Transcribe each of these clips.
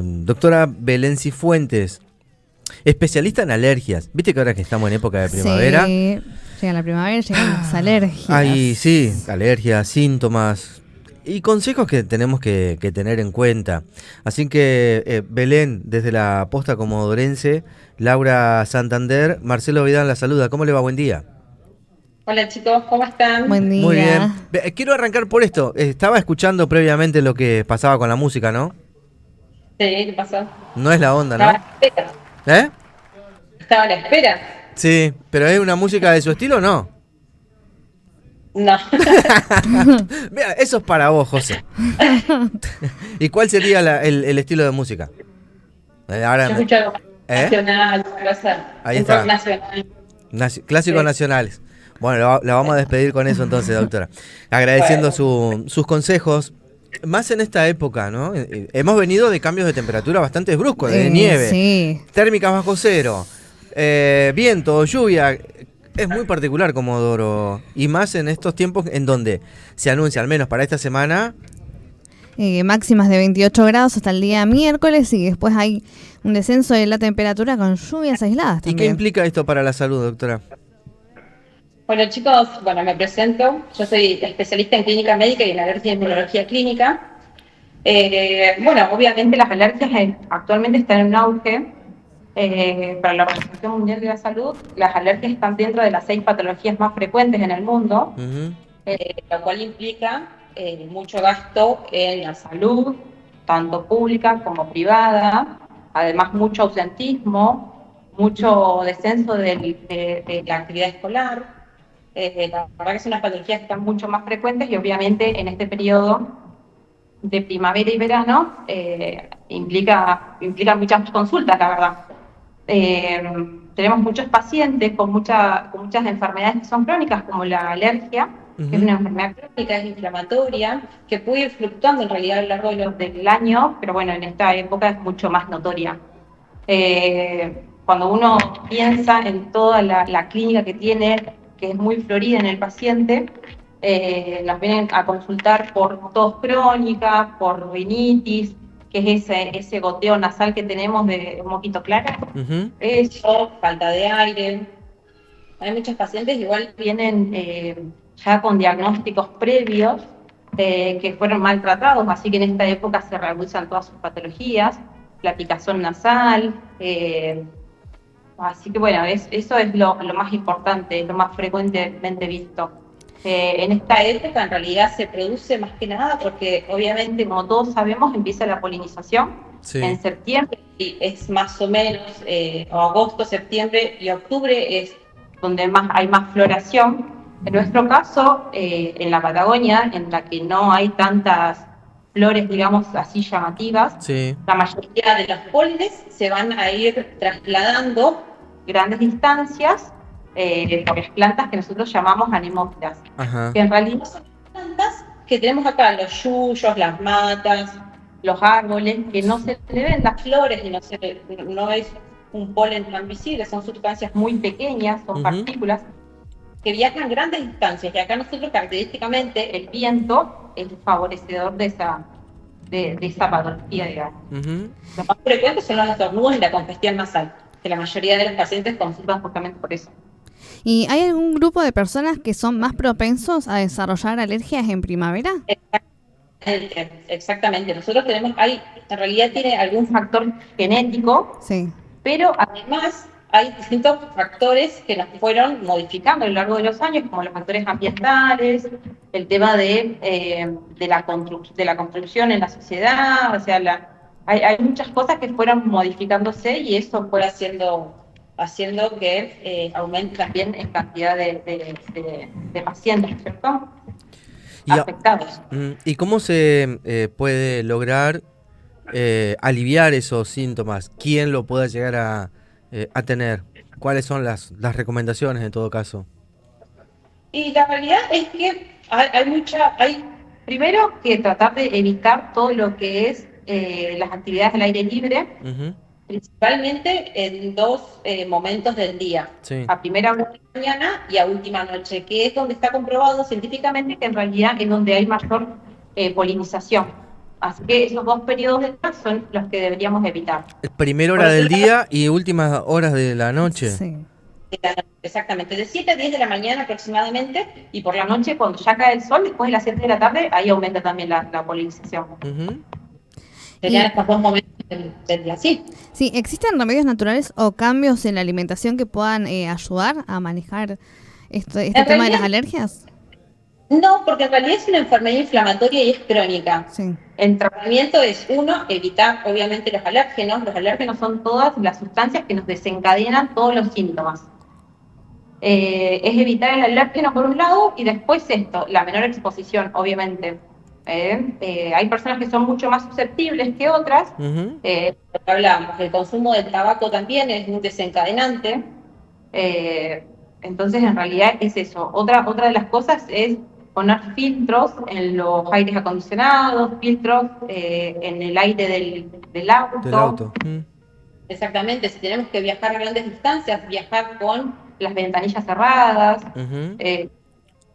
Doctora Belén Cifuentes, especialista en alergias. Viste que ahora que estamos en época de primavera. Sí, llega la primavera, llegan las alergias. Hay, sí, alergias, síntomas y consejos que tenemos que tener en cuenta. Así que, Belén, desde la Posta Comodorense, Laura Santander, Marcelo Vidal la saluda. ¿Cómo le va? Buen día. Hola chicos, ¿cómo están? Buen Muy bien. día. Quiero arrancar por esto. Estaba escuchando previamente lo que pasaba con la música, ¿no? Sí, ¿qué pasó? No es la onda, Estaba a ¿no? la espera. ¿Eh? Estaba a la espera. Sí, pero ¿es una música de su estilo o no? No. Mira, eso es para vos, José. ¿Y cuál sería el estilo de música? Ahora Yo me- escucho algo ¿Eh? nacional, una cosa, Ahí un rock está. nacional. Clásicos Sí. nacionales. Bueno, la vamos a despedir con eso entonces, doctora. Agradeciendo Bueno, sus consejos. Más en esta época, ¿no? Hemos venido de cambios de temperatura bastante bruscos, de nieve, Sí. térmicas bajo cero, viento, lluvia. Es muy particular, Comodoro. Y más en estos tiempos en donde se anuncia, al menos para esta semana. Máximas de 28 grados hasta el día miércoles y después hay un descenso de la temperatura con lluvias aisladas ¿Y qué también. implica esto para la salud, doctora? bueno chicos, me presento. Yo soy especialista en clínica médica y en alergia e inmunología clínica. Obviamente las alergias actualmente están en un auge. Para la Organización Mundial de la Salud, las alergias están dentro de las 6 patologías más frecuentes en el mundo. Ujú. Lo cual implica mucho gasto en la salud, tanto pública como privada, además mucho ausentismo, mucho descenso de la actividad escolar. La verdad que son unas patologías que están mucho más frecuentes y obviamente en este periodo de primavera y verano implica muchas consultas, la verdad. Tenemos muchos pacientes con muchas enfermedades que son crónicas, como la alergia, que es Ujú. una enfermedad crónica, es inflamatoria, que puede ir fluctuando en realidad a lo largo del año, pero bueno, en esta época es mucho más notoria. Cuando uno piensa en toda la clínica que tiene, que es muy florida en el paciente, nos vienen a consultar por tos crónica, por rinitis, que es ese goteo nasal que tenemos de un moquito claro. Ujú. Eso, falta de aire. Hay muchos pacientes que igual vienen ya con diagnósticos previos que fueron maltratados, así que en esta época se realizan todas sus patologías, la picazón nasal, así que bueno, eso es lo más importante, lo más frecuentemente visto. En esta época en realidad se produce más que nada porque obviamente, como todos sabemos, empieza la polinización Sí. en septiembre y es más o menos, o agosto, septiembre y octubre es donde hay más floración. En nuestro caso, en la Patagonia, en la que no hay tantas flores, digamos, así llamativas, Sí. la mayoría de los pólenes se van a ir trasladando grandes distancias por las plantas que nosotros llamamos anemófilas, Ajá. que en realidad son plantas que tenemos acá, los yuyos, las matas, los árboles, que no se le ven las flores y no es un polen tan visible, son sustancias muy pequeñas, son Ujú. partículas que viajan grandes distancias, y acá nosotros característicamente el viento es favorecedor de esa patología, digamos. Ujú. Los más frecuentes son los estornudos y la congestión nasal, que la mayoría de los pacientes consultan justamente por eso. ¿Y hay algún grupo de personas que son más propensos a desarrollar alergias en primavera? Exactamente. Nosotros en realidad tiene algún factor genético, Sí. pero además hay distintos factores que nos fueron modificando a lo largo de los años, como los factores ambientales, el tema de la construcción en la sociedad, o sea, hay muchas cosas que fueron modificándose y eso fue haciendo que aumente también en cantidad de pacientes, ¿cierto? ¿Y, Afectados. ¿Y cómo se puede lograr aliviar esos síntomas? ¿Quién lo pueda llegar a tener? ¿Cuáles son las recomendaciones en todo caso? Y la realidad es que hay primero que tratar de evitar todo lo que es las actividades al aire libre, Ujú. principalmente en dos momentos del día, Sí. a primera hora de la mañana y a última noche, que es donde está comprobado científicamente que en realidad es donde hay mayor polinización. Así que esos 2 periodos de edad son los que deberíamos evitar. Primera hora del día y últimas horas de la noche. Sí. Exactamente, de 7 a 10 de la mañana aproximadamente, y por la noche cuando ya cae el sol, después de las 7 de la tarde, ahí aumenta también la polinización. Ujú. Serían Y- estos 2 momentos del día. Sí, Sí, ¿existen remedios naturales o cambios en la alimentación que puedan ayudar a manejar este En tema de las realidad, alergias? no, porque en realidad es una enfermedad inflamatoria y es crónica. Sí. El tratamiento es, uno, evitar obviamente los alérgenos. Los alérgenos son todas las sustancias que nos desencadenan todos los síntomas. Es evitar el alérgeno por un lado, y después esto, la menor exposición, obviamente. Hay personas que son mucho más susceptibles que otras. Ujú. Lo que hablamos, el consumo del tabaco también es un desencadenante. Entonces, en realidad es eso. Otra de las cosas es poner filtros en los aires acondicionados, filtros en el aire del auto. Del auto. Exactamente, si tenemos que viajar a grandes distancias, viajar con las ventanillas cerradas, Ujú.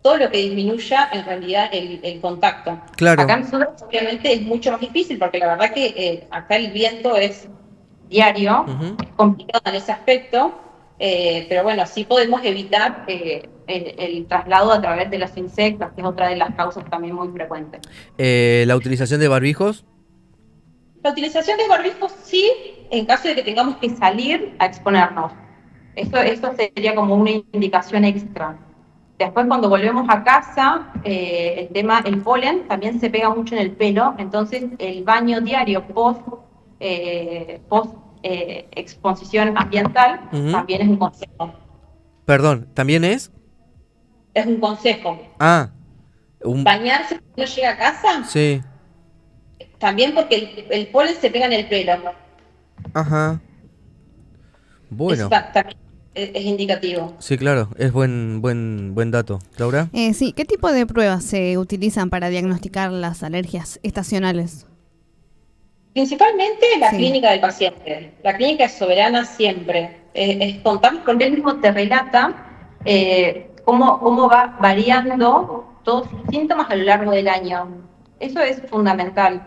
todo lo que disminuya en realidad el contacto. Claro. Acá nosotros obviamente es mucho más difícil, porque la verdad que acá el viento es diario, Ujú. es complicado en ese aspecto, pero bueno, sí podemos evitar el traslado a través de los insectos, que es otra de las causas también muy frecuentes. La utilización de barbijos. La utilización de barbijos sí, en caso de que tengamos que salir a exponernos. Eso sería como una indicación extra. Después, cuando volvemos a casa, el polen también se pega mucho en el pelo, entonces el baño diario post exposición ambiental Ujú. también es un consejo. Perdón, ¿también es? Es un consejo. Ah, Bañarse cuando uno llega a casa, sí, también porque el polen se pega en el pelo. ajá. Eso Bueno, también es indicativo. sí, claro, es buen dato. Laura. Sí, ¿qué tipo de pruebas se utilizan para diagnosticar las alergias estacionales? Principalmente la Sí. clínica del paciente. La clínica es soberana siempre. Contamos con él mismo, te relata cómo va variando todos sus síntomas a lo largo del año. Eso es fundamental.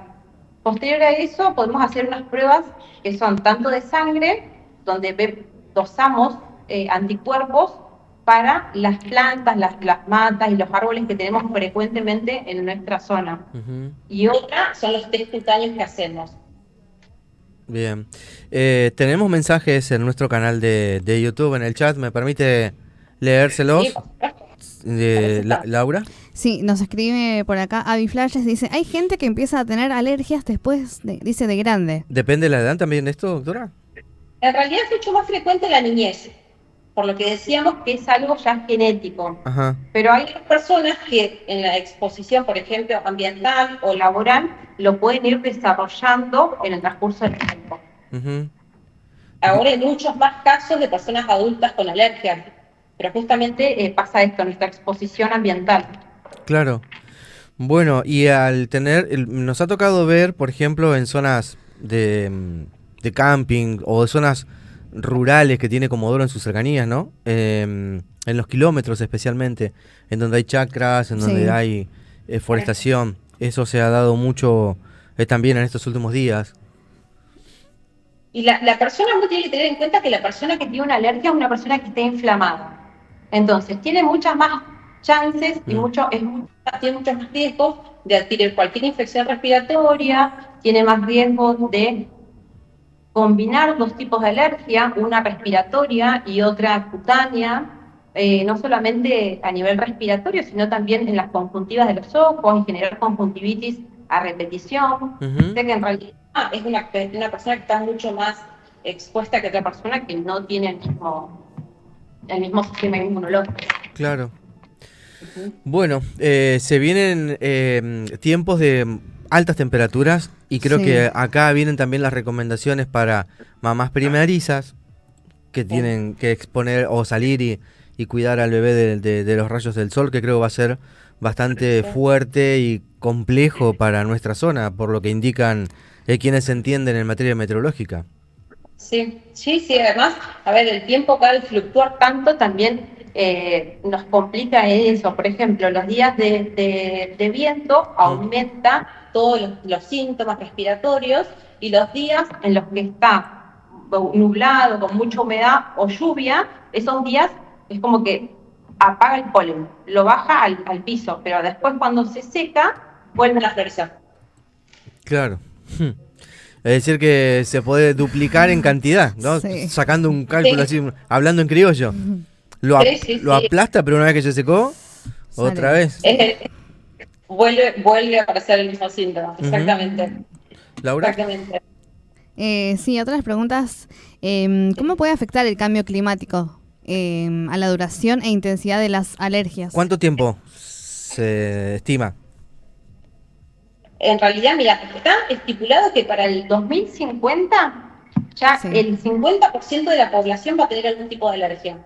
Posterior a eso, podemos hacer unas pruebas que son tanto de sangre, donde dosamos anticuerpos para las plantas, las matas y los árboles que tenemos frecuentemente en nuestra zona. Ujú. Y otra son los test cutáneos que hacemos. Bien. Tenemos mensajes en nuestro canal de YouTube, en el chat. ¿Me permite Sí, leérselos? por supuesto. Para eso está. Laura. Sí, nos escribe por acá Avi Flashes, dice, hay gente que empieza a tener alergias después, dice, de grande. ¿Depende de la edad también de esto, doctora? En realidad es mucho más frecuente en la niñez, por lo que decíamos que es algo ya genético. Ajá. Pero hay personas que en la exposición, por ejemplo, ambiental o laboral, lo pueden ir desarrollando en el transcurso del tiempo. Ujú. Ahora hay muchos más casos de personas adultas con alergias, pero justamente pasa esto, nuestra exposición ambiental. Claro. Bueno, y al nos ha tocado ver, por ejemplo, en zonas de camping o de zonas rurales que tiene Comodoro en sus cercanías, ¿no? En los kilómetros especialmente, en donde hay chacras, en donde Sí. hay forestación. Eso se ha dado mucho también en estos últimos días. Y la persona no tiene que tener en cuenta que la persona que tiene una alergia es una persona que está inflamada. Entonces, tiene muchas más chances y tiene muchos más riesgos de adquirir cualquier infección respiratoria, tiene más riesgos de combinar 2 tipos de alergia, una respiratoria y otra cutánea, no solamente a nivel respiratorio, sino también en las conjuntivas de los ojos y generar conjuntivitis a repetición. Ujú. O sea que en realidad es una persona que está mucho más expuesta que otra persona que no tiene el mismo sistema inmunológico. Claro. Ujú. Bueno, se vienen tiempos de altas temperaturas y creo Sí. que acá vienen también las recomendaciones para mamás primerizas que tienen que exponer o salir y cuidar al bebé de los rayos del sol, que creo que va a ser bastante fuerte y complejo para nuestra zona, por lo que indican quienes entienden en materia meteorológica. Sí, sí, sí, además, a ver, el tiempo acá al fluctuar tanto también nos complica eso. Por ejemplo, los días de viento aumenta todos los síntomas respiratorios, y los días en los que está nublado, con mucha humedad o lluvia, esos días es como que apaga el polen, lo baja al piso, pero después cuando se seca, vuelven a florecer. Claro. Es decir que se puede duplicar en cantidad, ¿no? Sí. Sacando un cálculo así, hablando en criollo. Lo aplasta, pero una vez que se secó, Sale. otra vez. Vuelve a aparecer el mismo síntoma, exactamente. Laura. Exactamente. Sí, otras preguntas. ¿Cómo puede afectar el cambio climático a la duración e intensidad de las alergias? ¿Cuánto tiempo se estima? En realidad, mira, está estipulado que para el 2050 ya Sí. el 50% de la población va a tener algún tipo de alergia.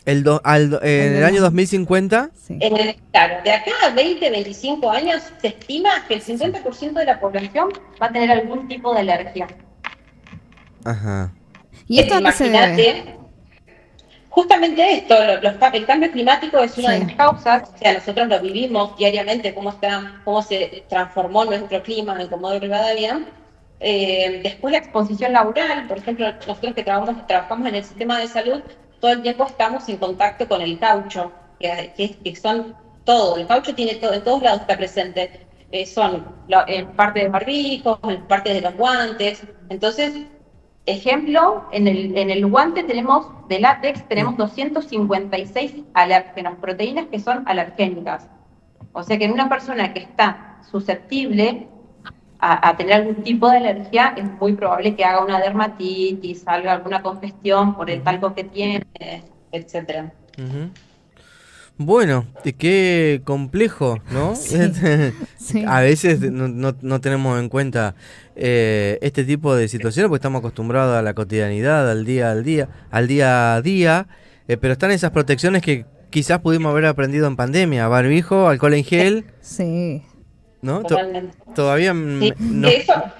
En el año 2050. Sí. Claro, de acá a 20, 25 años se estima que el 50% de la población va a tener algún tipo de alergia. Ajá. ¿Y esto a qué se debe? Imagínate, justamente esto, el cambio climático es una Sí. de las causas, o sea, nosotros lo vivimos diariamente, cómo se transformó nuestro clima en Comodoro Rivadavia. Después la exposición laboral, por ejemplo, nosotros que trabajamos en el sistema de salud, todo el tiempo estamos en contacto con el caucho, que son todo, el caucho tiene todo, en todos lados está presente. Son en parte de barbijos, en parte de los guantes. Entonces, ejemplo, en el guante de látex tenemos 256 alérgenos, proteínas que son alergénicas. O sea que en una persona que está susceptible a tener algún tipo de alergia, es muy probable que haga una dermatitis, salga alguna congestión por el talco que tiene, etcétera. Bueno, qué complejo, ¿no? Sí. Sí. A veces no tenemos en cuenta este tipo de situaciones porque estamos acostumbrados a la cotidianidad, al día a día, pero están esas protecciones que quizás pudimos haber aprendido en pandemia, barbijo, alcohol en gel, Sí. ¿no? Totalmente. Todavía Sí,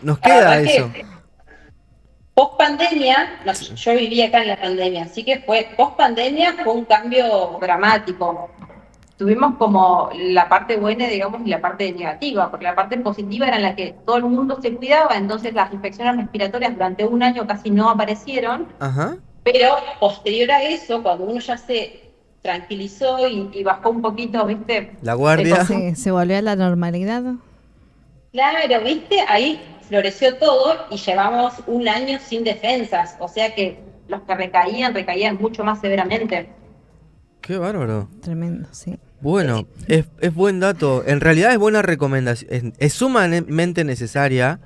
nos queda eso. Post pandemia, yo viví acá en la pandemia, así que post pandemia fue un cambio dramático. Tuvimos como la parte buena, digamos, y la parte negativa, porque la parte positiva era en la que todo el mundo se cuidaba, entonces las infecciones respiratorias durante un año casi no aparecieron. Ajá. Pero posterior a eso, cuando uno ya se tranquilizó y bajó un poquito, ¿viste? La guardia. Sí, se volvió a la normalidad. Claro, ¿viste? Ahí floreció todo y llevamos un año sin defensas, o sea que los que recaían mucho más severamente. Qué bárbaro. Tremendo, sí. Bueno, es buen dato. En realidad es buena recomendación. Es sumamente necesaria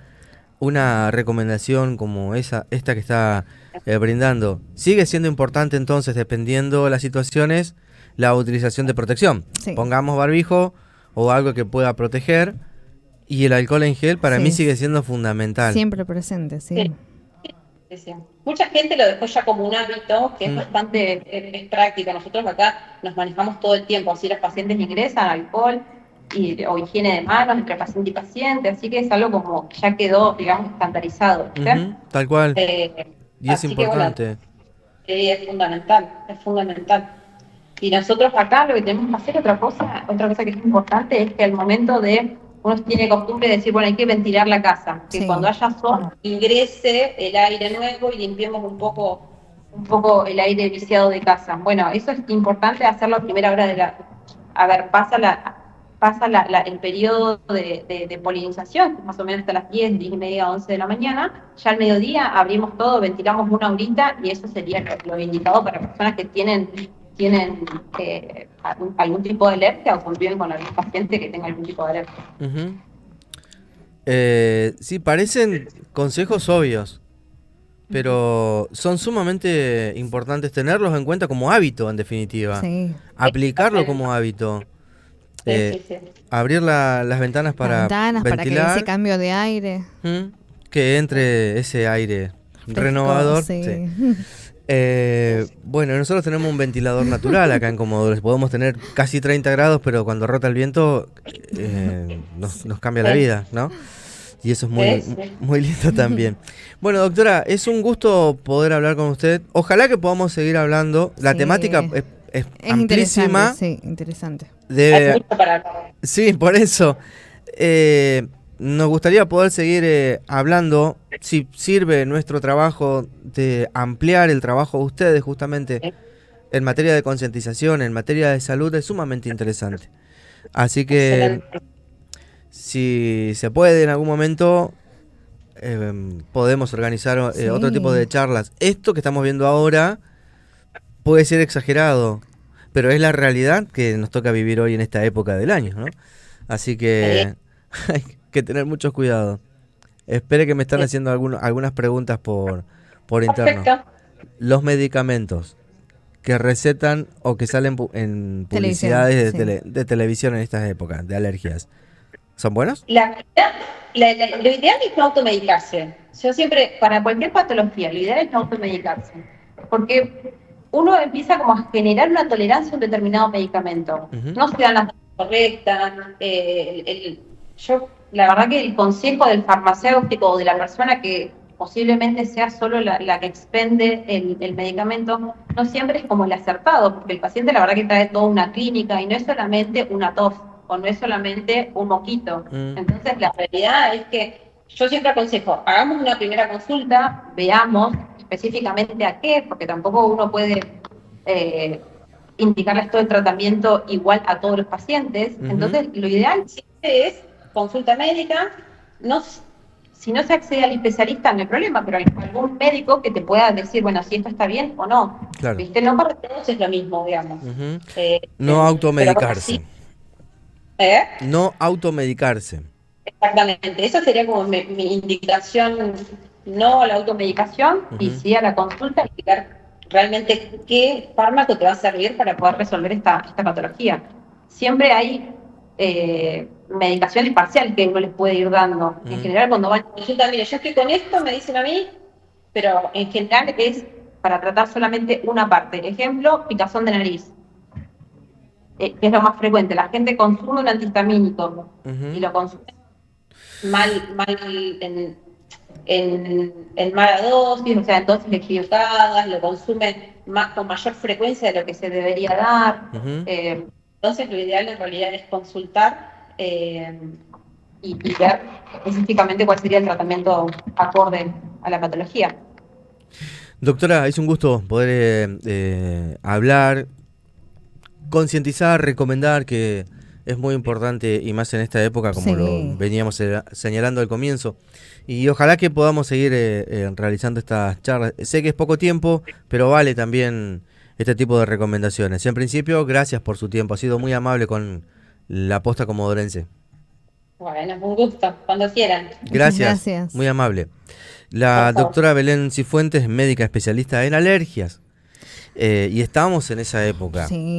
una recomendación como esta que está brindando. Sigue siendo importante entonces, dependiendo las situaciones, la utilización de protección. Sí. Pongamos barbijo o algo que pueda proteger. Y el alcohol en gel para Sí. mí sigue siendo fundamental. Siempre presente, sí. Sí. Mucha gente lo dejó ya como un hábito que es bastante es práctica. Nosotros acá nos manejamos todo el tiempo, así los pacientes ingresan alcohol o higiene de manos entre paciente y paciente, así que es algo como que ya quedó, digamos, estandarizado, ¿viste? Tal cual. Y es así importante. Que, bueno, es fundamental. Y nosotros acá lo que tenemos que hacer, otra cosa que es importante es que al momento de uno tiene costumbre de decir, bueno, hay que ventilar la casa, que Sí. cuando haya sol ingrese el aire nuevo y limpiemos un poco el aire viciado de casa. Bueno, eso es importante hacerlo a primera hora pasa el periodo de polinización, más o menos hasta las 10, 10 y media, 11 de la mañana. Ya al mediodía abrimos todo, ventilamos una horita y eso sería lo indicado para personas que tienen algún tipo de alergia o conviven con algún paciente que tenga algún tipo de alergia. Sí, parecen consejos obvios, pero son sumamente importantes tenerlos en cuenta como hábito, en definitiva. Sí. Aplicarlo como hábito. Sí. Abrir las ventanas para Ventanas para que ventilar, ese cambio de aire. que entre ese aire renovador. Sí. Sí. Bueno, nosotros tenemos un ventilador natural acá en Comodoro. Podemos tener casi 30 grados, pero cuando rota el viento nos cambia la vida, ¿no? Y eso es muy lindo también. Bueno, doctora, es un gusto poder hablar con usted. Ojalá que podamos seguir hablando. La Sí. temática es Es amplísima. interesante, sí, interesante. Hay mucho para... Sí, por eso. Nos gustaría poder seguir hablando, si sirve nuestro trabajo de ampliar el trabajo de ustedes justamente en materia de concientización, en materia de salud, es sumamente interesante. Así que Excelente. si se puede en algún momento, podemos organizar otro tipo Sí. de charlas. Esto que estamos viendo ahora puede ser exagerado, pero es la realidad que nos toca vivir hoy en esta época del año, ¿no? Así que hay que tener mucho cuidado. Espere que me están haciendo algunas preguntas por interno. Perfecto. Los medicamentos que recetan o que salen en Televisión, publicidades sí. de televisión en estas épocas de alergias, ¿son buenos? Lo ideal es no automedicarse. Yo siempre, para cualquier patología, lo ideal es no automedicarse. Porque uno empieza como a generar una tolerancia a un determinado medicamento. Ujú. No se dan las dosis correctas. Yo, la verdad que el consejo del farmacéutico o de la persona que posiblemente sea solo la que expende el medicamento, no siempre es como el acertado, porque el paciente la verdad que trae toda una clínica y no es solamente una tos o no es solamente un moquito. Mm. Entonces la realidad es que yo siempre aconsejo, hagamos una primera consulta, veamos específicamente a qué, porque tampoco uno puede indicarles todo el tratamiento igual a todos los pacientes. Ujú. Entonces lo ideal siempre es consulta médica. No, si no se accede al especialista no hay problema, pero algún médico que te pueda decir, bueno, si esto está bien o no. Claro. ¿Viste? No para todos es lo mismo, digamos. Ujú. Eh, No pero bueno, sí. automedicarse. ¿Eh? No automedicarse. Exactamente, esa sería como mi indicación, no a la automedicación y Ujú. sí a la consulta, explicar realmente qué fármaco te va a servir para poder resolver esta patología. Siempre hay medicaciones parciales que uno les puede ir dando. En Ujú. general, cuando van a consulta, mire, yo estoy con esto, me dicen a mí, pero en general es para tratar solamente una parte. Ejemplo, picazón de nariz, que es lo más frecuente. La gente consume un antihistamínico y Ujú. lo consume mal en mala dosis, o sea, en dosis equivocadas, lo consumen con mayor frecuencia de lo que se debería dar. Ujú. Entonces, lo ideal en realidad es consultar y ver específicamente cuál sería el tratamiento acorde a la patología. Doctora, es un gusto poder hablar, concientizar, recomendar, que es muy importante y más en esta época como lo Sí. veníamos señalando al comienzo. Y ojalá que podamos seguir realizando estas charlas. Sé que es poco tiempo, pero vale también este tipo de recomendaciones. En principio, gracias por su tiempo. Ha sido muy amable con la posta comodorense. Bueno, un gusto, cuando quieran. Muchas Gracias, gracias. muy amable. Por La favor. doctora Belén Cifuentes, médica especialista en alergias. Y estábamos en esa época. Sí.